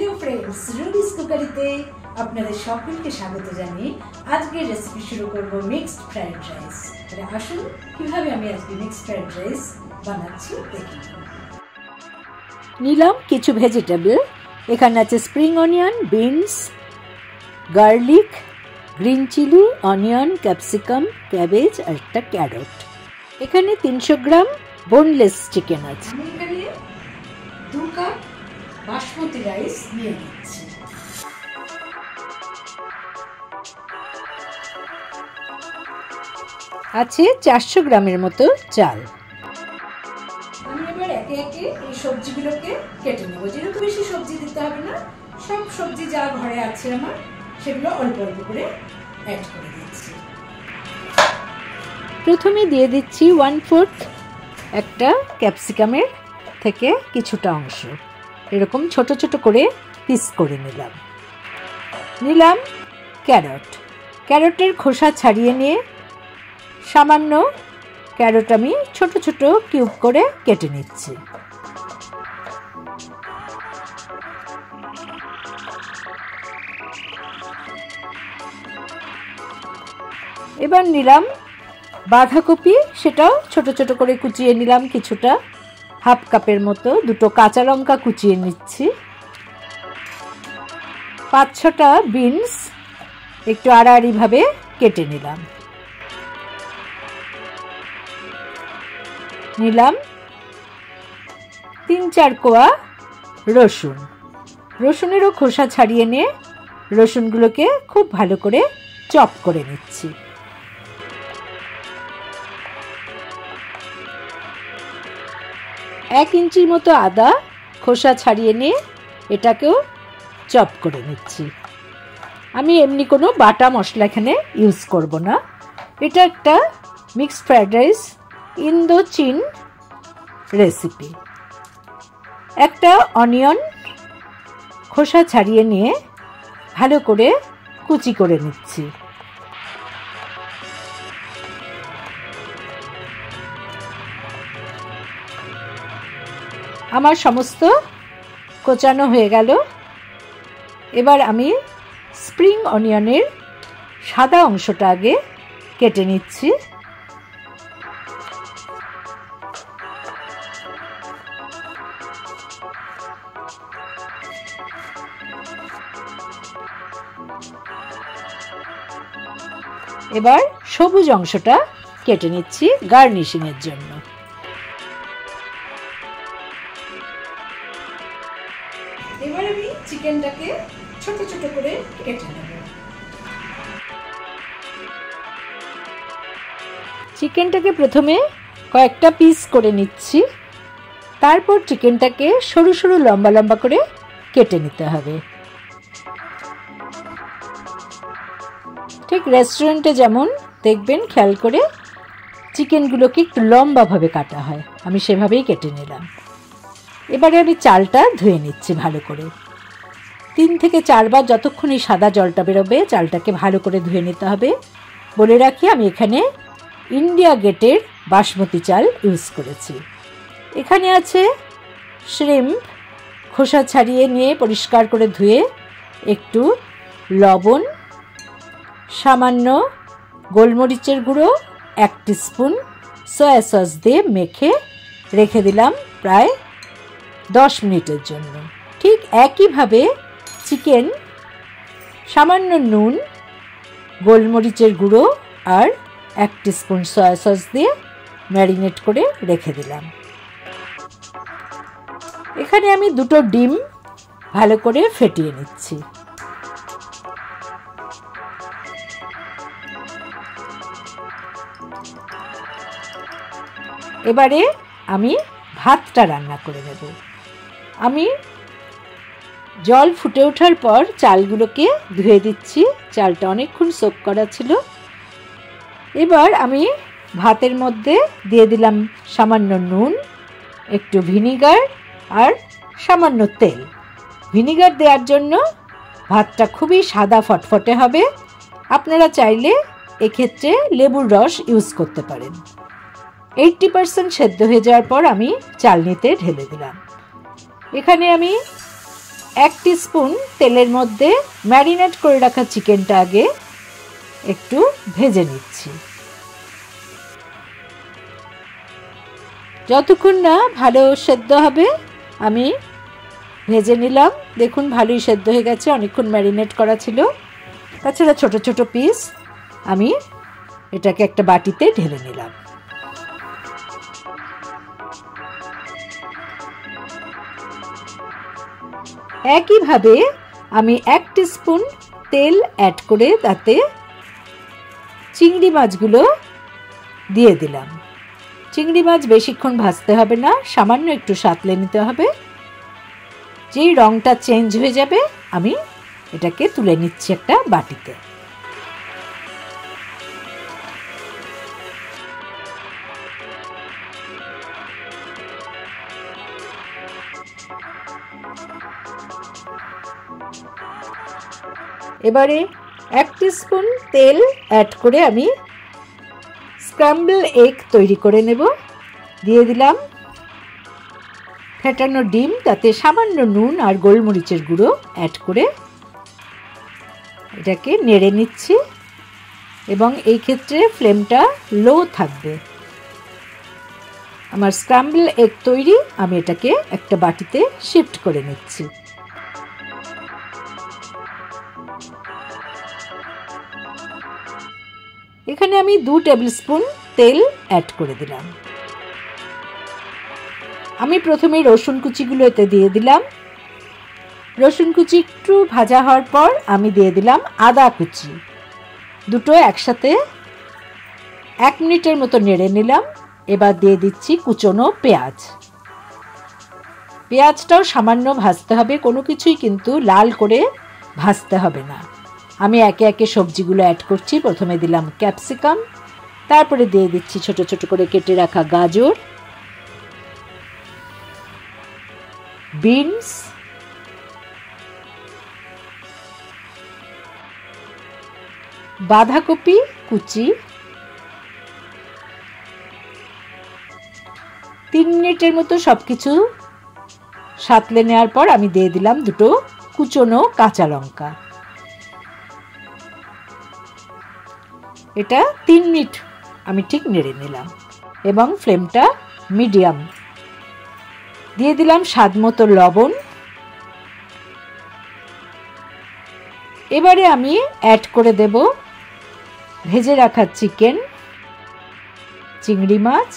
Hello friends, রুবিস কুকারিতে আপনাদের সকলকে স্বাগত জানিয়ে আজকের রেসিপি শুরু করব মিক্সড ফ্রাইড রাইস। তাহলে আসুন কিভাবে আমি আজকে মিক্সড ফ্রাইড রাইস বানাচ্ছি দেখি। নিলাম কিছু ভেজিটেবল। এখানে আছে spring onion, beans, garlic, green chilli, onion, capsicum, cabbage আর একটা ক্যারট। এখানে 300 গ্রাম বোনলেস চিকেন আছে। আমি এখানে 2 কাপ বাসমতি রাইস নিয়ে নিচ্ছি। আছে 400 গ্রামের মতো চাল। আমি এবার একে একে এই সবজিগুলোকে কেটে নেব। যেহেতু বেশি সবজি দিতে হবে না, সব সবজি যা ঘরে আছে আমার সেগুলো অল্প অল্প করে অ্যাড করে দিচ্ছি। প্রথমে দিয়ে দিচ্ছি 1/4 একটা ক্যাপসিকামের থেকে কিছুটা অংশ এরকম ছোট ছোট করে পিস করে নিলাম ক্যারটের খোসা ছাড়িয়ে নিয়ে সামান্য ক্যারট আমি ছোট ছোট কিউব করে কেটে নিচ্ছি। এবার নিলাম বাঁধাকপি, সেটাও ছোট ছোট করে কুচিয়ে নিলাম কিছুটা, 1/2 কাপের মতো। 2টো কাঁচা লঙ্কা কুচিয়ে নিচ্ছি। 5-6টা বিনস একটু আড়াআড়ি ভাবে কেটে নিলাম। 3-4 কোয়া রসুনেরও খোসা ছাড়িয়ে নিয়ে রসুনগুলোকে খুব ভালো করে চপ করে নিচ্ছি। 1 ইঞ্চির মতো আদা খোসা ছাড়িয়ে নিয়ে এটাকেও চপ করে নিচ্ছি। আমি এমনি কোনো বাটা মশলা এখানে ইউজ করব না। এটা একটা মিক্সড ফ্রাইড রাইস ইন্দো-চীন রেসিপি। একটা অনিয়ন খোসা ছাড়িয়ে নিয়ে ভালো করে কুচি করে নিচ্ছি। আমার সমস্ত কোচানো হয়ে গেল। এবার আমি স্প্রিং অনিয়নের সাদা অংশটা আগে কেটে নিচ্ছি। এবার সবুজ অংশটা কেটে নিচ্ছি গার্নিশিং এর জন্য। এবার আমি চিকেনটাকে ছোট ছোট করে কেটে নেব। চিকেনটাকে প্রথমে কয়েকটা পিস করে নিচ্ছি, তারপর চিকেনটাকে সরু সরু লম্বা লম্বা করে কেটে নিতে হবে। ঠিক রেস্টুরেন্টে যেমন দেখবেন খেয়াল করে চিকেনগুলোকে একটু লম্বাভাবে কাটা হয়, আমি সেভাবেই কেটে নিলাম। এবারে আমি চালটা ধুয়ে নিচ্ছি ভালো করে। 3 থেকে 4 বার যতক্ষণ এই সাদা জলটা বেরোবে চালটাকে ভালো করে ধুয়ে নিতে হবে। বলে রাখি আমি এখানে ইন্ডিয়া গেটের বাসমতি চাল ইউজ করেছি। এখানে আছে শ্রিম্প, খোসা ছাড়িয়ে নিয়ে পরিষ্কার করে ধুয়ে একটু লবণ, সামান্য গোলমরিচের গুঁড়ো, 1 টিস্পুন সয়া সস দিয়ে মেখে রেখে দিলাম প্রায় 10 মিনিটের জন্য। ঠিক একইভাবে চিকেন সামান্য নুন, গোলমরিচের গুঁড়ো আর 1 টিস্পুন সয়া সস দিয়ে ম্যারিনেট করে রেখে দিলাম। এখানে আমি 2টো ডিম ভালো করে ফেটিয়ে নিচ্ছি। এবারে আমি ভাতটা রান্না করে নেব। আমি জল ফুটে ওঠার পর চালগুলোকে ধুয়ে দিচ্ছি, চালটা অনেকক্ষণ সোক করা ছিল। এবার আমি ভাতের মধ্যে দিয়ে দিলাম সামান্য নুন, একটু ভিনিগার আর সামান্য তেল। ভিনিগার দেওয়ার জন্য ভাতটা খুবই সাদা ফটফটে হবে। আপনারা চাইলে এক্ষেত্রে লেবুর রস ইউজ করতে পারেন। 80% সেদ্ধ হয়ে যাওয়ার পর আমি চালনিতে ঢেলে দিলাম। এখানে আমি 1 টিস্পুন তেলের মধ্যে ম্যারিনেট করে রাখা চিকেনটা আগে একটু ভেজে নিচ্ছি। যতক্ষণ না ভালো সেদ্ধ হবে আমি ভেজে নিলাম। দেখুন ভালোই সেদ্ধ হয়ে গেছে, অনেকক্ষণ ম্যারিনেট করা ছিল। তাছাড়া ছোট ছোট পিস আমি এটাকে একটা বাটিতে ঢেলে নিলাম। একইভাবে আমি 1 টিস্পুন তেল অ্যাড করে তাতে চিংড়ি মাছগুলো দিয়ে দিলাম। চিংড়ি মাছ বেশিক্ষণ ভাজতে হবে না, সামান্য একটু সাঁতলে নিতে হবে। যেই রংটা চেঞ্জ হয়ে যাবে আমি এটাকে তুলে নিচ্ছি একটা বাটিতে। এবারে 1 টিস্পুন তেল অ্যাড করে আমি স্ক্র্যাম্বল এগ তৈরি করে নেব। দিয়ে দিলাম ফেটানো ডিম, তাতে সামান্য নুন আর গোলমরিচের গুঁড়ো অ্যাড করে এটাকে নেড়ে নিচ্ছি এবং এই ক্ষেত্রে ফ্লেমটা লো থাকবে। আমার স্ক্র্যাম্বল এগ তৈরি, আমি এটাকে একটা বাটিতে শিফট করে নিচ্ছি। এখানে আমি 2 টেবিল স্পুন তেল অ্যাড করে দিলাম। আমি প্রথমে রসুন কুচিগুলো এতে দিয়ে দিলাম। রসুন কুচি একটু ভাজা হওয়ার পর আমি দিয়ে দিলাম আদা কুচি। দুটো একসাথে 1 মিনিটের মতো নেড়ে নিলাম। এবার দিয়ে দিচ্ছি কুচনো পেঁয়াজ। পেঁয়াজটাও সামান্য ভাজতে হবে, কোনো কিছুই কিন্তু লাল করে ভাজতে হবে না। আমি একে একে সবজিগুলো অ্যাড করছি। প্রথমে দিলাম ক্যাপসিকাম, তারপরে দিয়ে দিচ্ছি ছোট ছোট করে কেটে রাখা গাজর, বিনস, বাঁধাকপি কুচি। 3 মিনিটের মতো সবকিছু সাঁতলে নেওয়ার পর আমি দিয়ে দিলাম 2 কুচনো কাঁচা লঙ্কা। এটা 3 মিনিট আমি ঠিক নেড়ে নিলাম এবং ফ্লেমটা মিডিয়াম। দিয়ে দিলাম স্বাদ মতো লবণ। এবারে আমি অ্যাড করে দেব ভেজে রাখা চিকেন, চিংড়ি মাছ,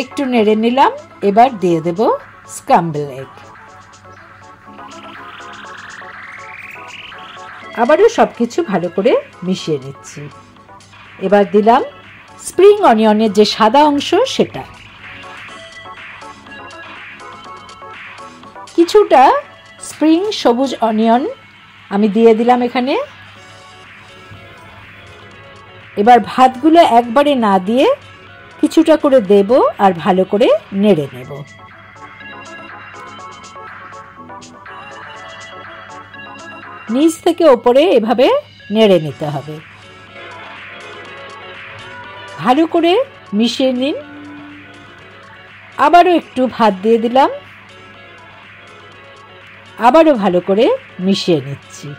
একটু নেড়ে নিলাম। এবার দিয়ে দেব স্ক্র্যাম্বল এগ। আবারও সবকিছু ভালো করে মিশিয়ে নিচ্ছি। এবার দিলাম স্প্রিং অনিয়নের যে সাদা অংশ সেটা। কিছুটা স্প্রিং সবুজ অনিয়ন আমি দিয়ে দিলাম এখানে। এবার ভাতগুলো একবারে না দিয়ে কিছুটা করে দেব আর ভালো করে নেড়ে নেব। নিচ থেকে ওপরে এভাবে নেড়ে নিতে হবে। ভালো করে মিশিয়ে নিন। আবারও একটু ভাত দিয়ে দিলাম, আবারও ভালো করে মিশিয়ে নিচ্ছি।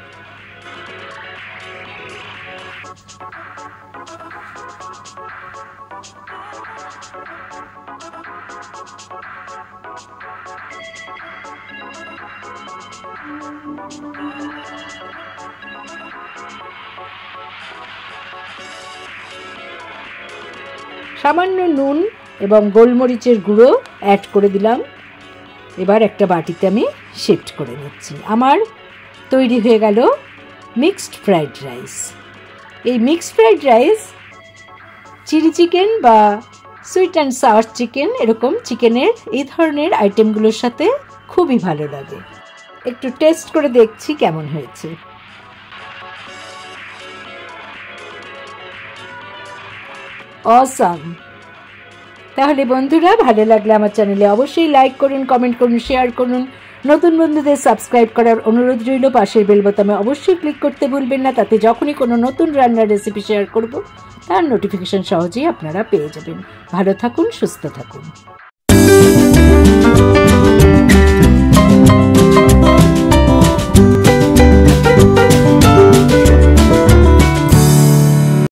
সামান্য নুন এবং গোলমরিচের গুঁড়ো অ্যাড করে দিলাম। এবার একটা বাটিতে আমি শিফট করে নিচ্ছি। আমার তৈরি হয়ে গেল মিক্সড ফ্রাইড রাইস। এই mixed fried rice chilli chicken বা সুইট অ্যান্ড সাওয়ার চিকেন, এরকম চিকেনের এই ধরনের আইটেমগুলোর সাথে খুবই ভালো লাগে। একটু টেস্ট করে দেখছি কেমন হয়েছে। অসাম! তাহলে বন্ধুরা, ভালো লাগলে আমার চ্যানেলে অবশ্যই লাইক করুন, কমেন্ট করুন, শেয়ার করুন, নতুন বন্ধুদের সাবস্ক্রাইব করার অনুরোধ রইল। পাশের বেল বোতামে অবশ্যই ক্লিক করতে ভুলবেন না, তাতে যখনই কোনো নতুন রান্নার রেসিপি শেয়ার করব তার নোটিফিকেশন সহজেই আপনারা পেয়ে যাবেন। ভালো থাকুন, সুস্থ থাকুন।